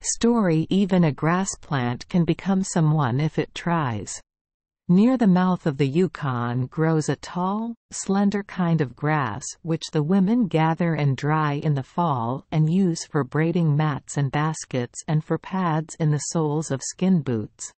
Story. Even a grass plant can become someone if it tries. Near the mouth of the Yukon grows a tall, slender kind of grass which the women gather and dry in the fall and use for braiding mats and baskets and for pads in the soles of skin boots.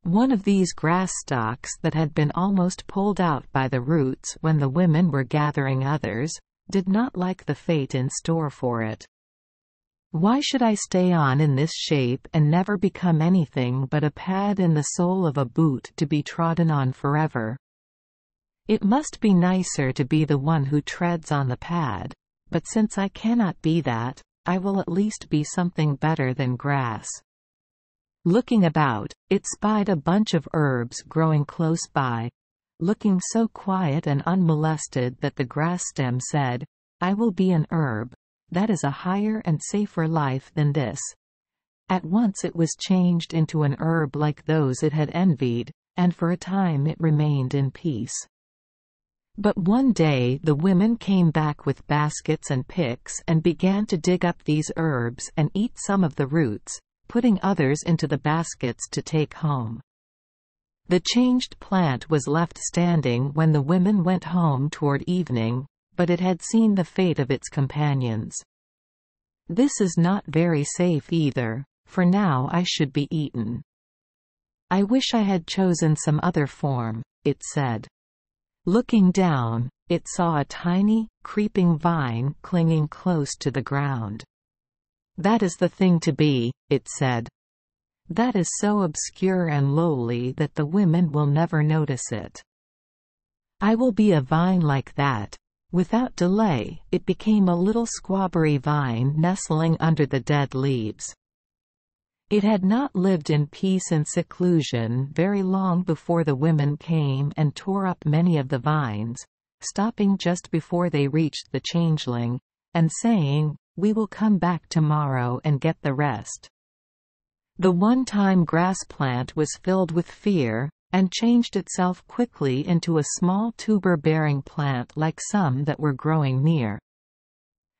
One of these grass stalks that had been almost pulled out by the roots when the women were gathering others, did not like the fate in store for it. "Why should I stay on in this shape and never become anything but a pad in the sole of a boot to be trodden on forever? It must be nicer to be the one who treads on the pad, but since I cannot be that, I will at least be something better than grass." Looking about, it spied a bunch of herbs growing close by, looking so quiet and unmolested that the grass stem said, "I will be an herb. That is a higher and safer life than this." At once it was changed into an herb like those it had envied, and for a time it remained in peace. But one day the women came back with baskets and picks and began to dig up these herbs and eat some of the roots, putting others into the baskets to take home. The changed plant was left standing when the women went home toward evening, but it had seen the fate of its companions. "This is not very safe either, for now I should be eaten. I wish I had chosen some other form," it said. Looking down, it saw a tiny, creeping vine clinging close to the ground. "That is the thing to be," it said. "That is so obscure and lowly that the women will never notice it. I will be a vine like that." Without delay, it became a little squabbery vine nestling under the dead leaves. It had not lived in peace and seclusion very long before the women came and tore up many of the vines, stopping just before they reached the changeling, and saying, "We will come back tomorrow and get the rest." The one-time grass plant was filled with fear, and changed itself quickly into a small tuber-bearing plant like some that were growing near.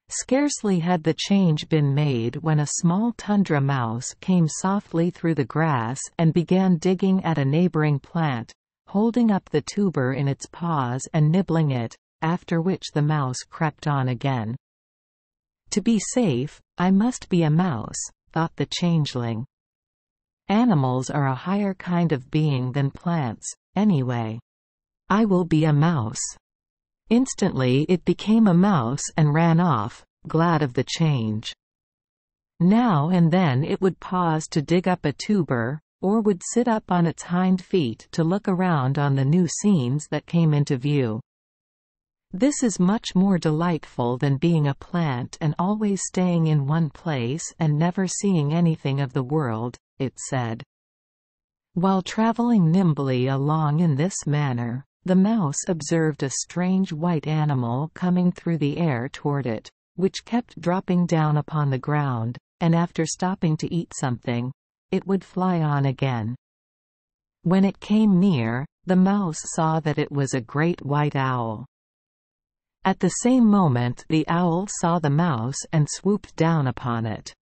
Scarcely had the change been made when a small tundra mouse came softly through the grass and began digging at a neighboring plant, holding up the tuber in its paws and nibbling it, after which the mouse crept on again. "To be safe, I must be a mouse," thought the changeling. "Animals are a higher kind of being than plants, anyway. I will be a mouse." Instantly it became a mouse and ran off, glad of the change. Now and then it would pause to dig up a tuber, or would sit up on its hind feet to look around on the new scenes that came into view. "This is much more delightful than being a plant and always staying in one place and never seeing anything of the world," it said. While traveling nimbly along in this manner, the mouse observed a strange white animal coming through the air toward it, which kept dropping down upon the ground, and after stopping to eat something, it would fly on again. When it came near, the mouse saw that it was a great white owl. At the same moment the owl saw the mouse and swooped down upon it.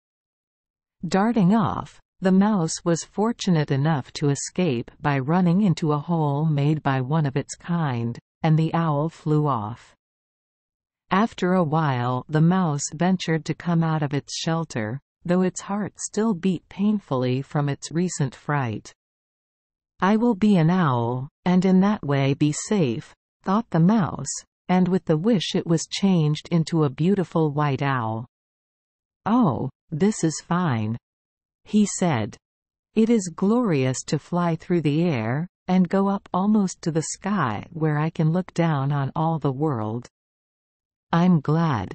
Darting off, the mouse was fortunate enough to escape by running into a hole made by one of its kind, and the owl flew off. After a while the mouse ventured to come out of its shelter, though its heart still beat painfully from its recent fright. "I will be an owl, and in that way be safe," thought the mouse, and with the wish it was changed into a beautiful white owl. "Oh, this is fine," he said. "It is glorious to fly through the air, and go up almost to the sky where I can look down on all the world. I'm glad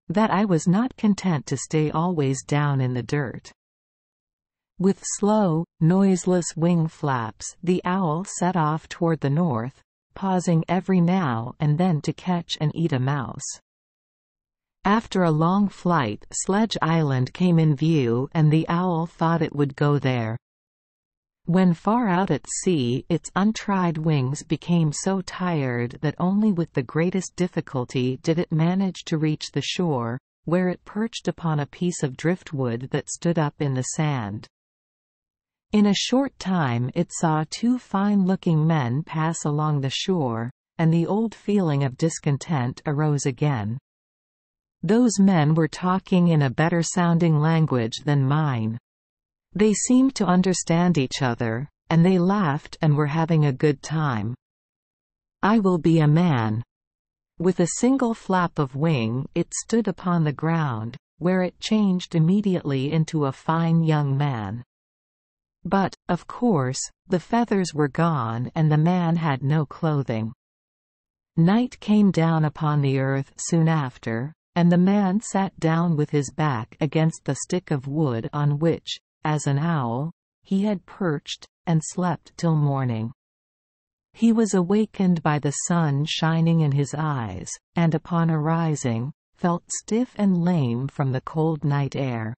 that I was not content to stay always down in the dirt." With slow, noiseless wing flaps the owl set off toward the north, pausing every now and then to catch and eat a mouse. After a long flight, Sledge Island came in view and the owl thought it would go there. When far out at sea, its untried wings became so tired that only with the greatest difficulty did it manage to reach the shore, where it perched upon a piece of driftwood that stood up in the sand. In a short time it saw two fine-looking men pass along the shore, and the old feeling of discontent arose again. Those men were talking in a better-sounding language than mine. They seemed to understand each other, and they laughed and were having a good time. I will be a man. With a single flap of wing it stood upon the ground, where it changed immediately into a fine young man. But, of course, the feathers were gone and the man had no clothing. Night came down upon the earth soon after, and the man sat down with his back against the stick of wood on which, as an owl, he had perched, and slept till morning. He was awakened by the sun shining in his eyes, and upon arising, felt stiff and lame from the cold night air.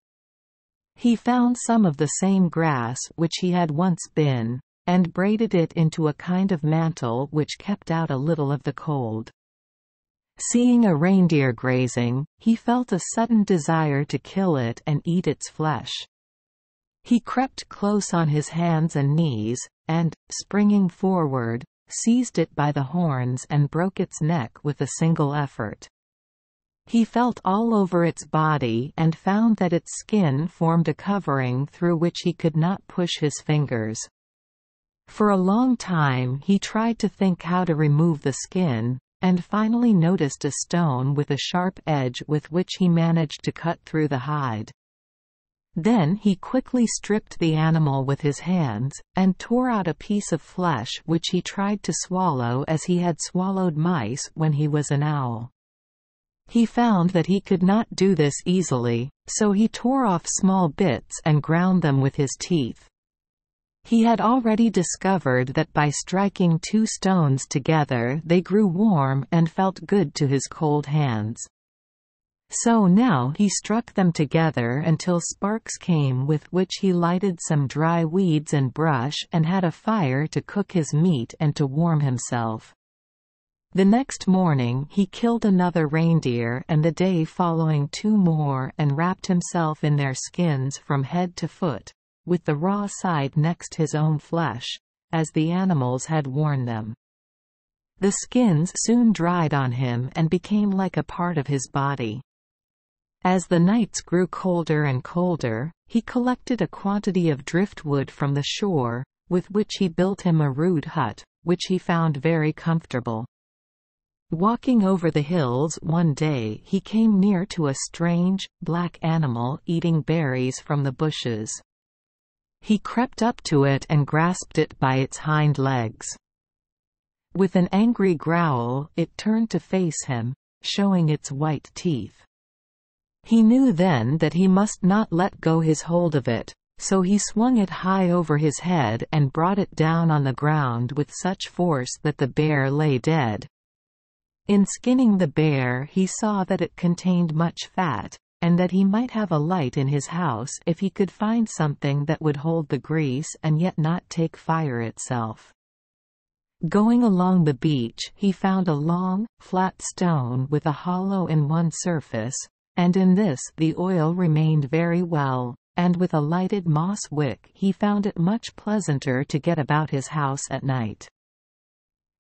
He found some of the same grass which he had once been, and braided it into a kind of mantle which kept out a little of the cold. Seeing a reindeer grazing, he felt a sudden desire to kill it and eat its flesh. He crept close on his hands and knees, and, springing forward, seized it by the horns and broke its neck with a single effort. He felt all over its body and found that its skin formed a covering through which he could not push his fingers. For a long time he tried to think how to remove the skin, and finally noticed a stone with a sharp edge with which he managed to cut through the hide. Then he quickly stripped the animal with his hands, and tore out a piece of flesh which he tried to swallow as he had swallowed mice when he was an owl. He found that he could not do this easily, so he tore off small bits and ground them with his teeth. He had already discovered that by striking two stones together they grew warm and felt good to his cold hands. So now he struck them together until sparks came with which he lighted some dry weeds and brush and had a fire to cook his meat and to warm himself. The next morning he killed another reindeer and the day following two more and wrapped himself in their skins from head to foot, with the raw side next his own flesh, as the animals had worn them. The skins soon dried on him and became like a part of his body. As the nights grew colder and colder, he collected a quantity of driftwood from the shore, with which he built him a rude hut, which he found very comfortable. Walking over the hills one day he came near to a strange, black animal eating berries from the bushes. He crept up to it and grasped it by its hind legs. With an angry growl it turned to face him, showing its white teeth. He knew then that he must not let go his hold of it, so he swung it high over his head and brought it down on the ground with such force that the bear lay dead. In skinning the bear he saw that it contained much fat, and that he might have a light in his house if he could find something that would hold the grease and yet not take fire itself. Going along the beach he found a long, flat stone with a hollow in one surface, and in this the oil remained very well, and with a lighted moss wick he found it much pleasanter to get about his house at night.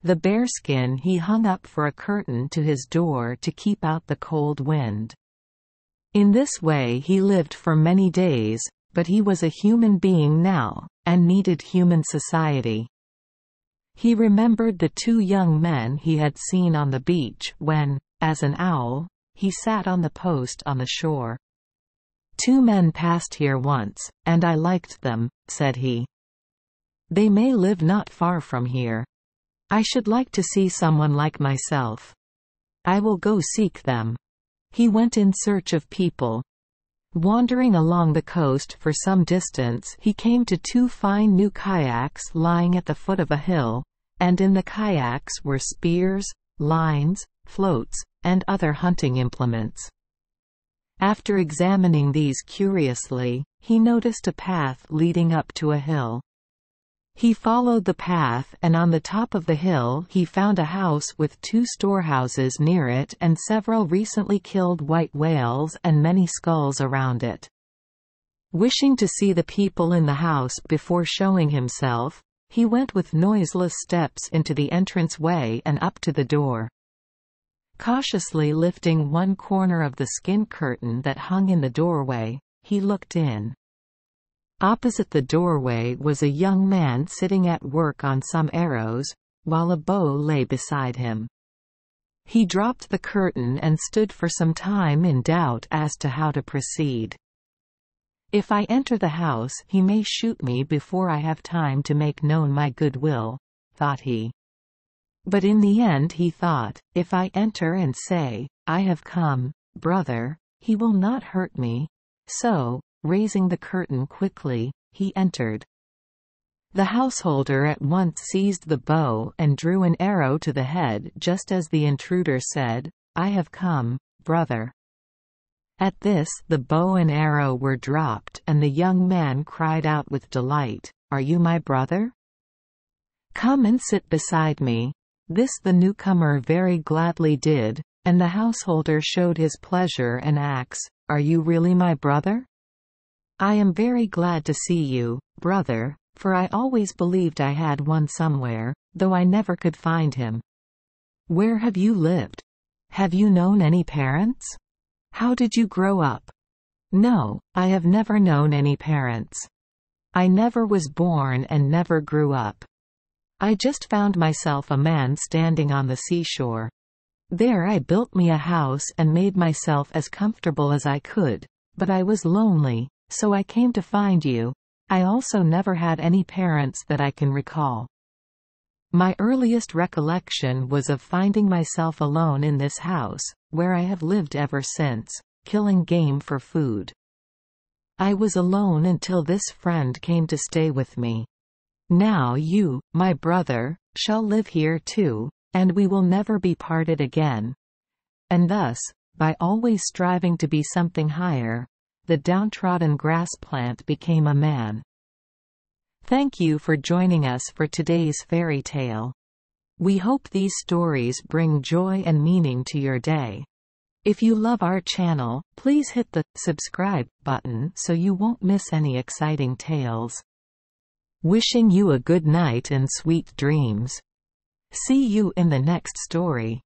The bearskin he hung up for a curtain to his door to keep out the cold wind. In this way he lived for many days, but he was a human being now, and needed human society. He remembered the two young men he had seen on the beach when, as an owl, he sat on the post on the shore. "Two men passed here once, and I liked them," said he. "They may live not far from here. I should like to see someone like myself. I will go seek them." He went in search of people. Wandering along the coast for some distance he came to two fine new kayaks lying at the foot of a hill, and in the kayaks were spears, lines, floats, and other hunting implements. After examining these curiously, he noticed a path leading up to a hill. He followed the path, and on the top of the hill he found a house with 2 storehouses near it and several recently killed white whales and many skulls around it. Wishing to see the people in the house before showing himself, he went with noiseless steps into the entranceway and up to the door. Cautiously lifting one corner of the skin curtain that hung in the doorway, he looked in. Opposite the doorway was a young man sitting at work on some arrows, while a bow lay beside him. He dropped the curtain and stood for some time in doubt as to how to proceed. If I enter the house, he may shoot me before I have time to make known my goodwill, thought he. But in the end he thought, if I enter and say, I have come, brother, he will not hurt me. So, raising the curtain quickly, he entered. The householder at once seized the bow and drew an arrow to the head just as the intruder said, I have come, brother. At this, the bow and arrow were dropped and the young man cried out with delight, Are you my brother? Come and sit beside me. This the newcomer very gladly did, and the householder showed his pleasure and asked, Are you really my brother? I am very glad to see you, brother, for I always believed I had one somewhere, though I never could find him. Where have you lived? Have you known any parents? How did you grow up? No, I have never known any parents. I never was born and never grew up. I just found myself a man standing on the seashore. There I built me a house and made myself as comfortable as I could, but I was lonely, so I came to find you. I also never had any parents that I can recall. My earliest recollection was of finding myself alone in this house, where I have lived ever since, killing game for food. I was alone until this friend came to stay with me. Now you, my brother, shall live here too, and we will never be parted again. And thus, by always striving to be something higher, the downtrodden grass plant became a man. Thank you for joining us for today's fairy tale. We hope these stories bring joy and meaning to your day. If you love our channel, please hit the subscribe button so you won't miss any exciting tales. Wishing you a good night and sweet dreams. See you in the next story.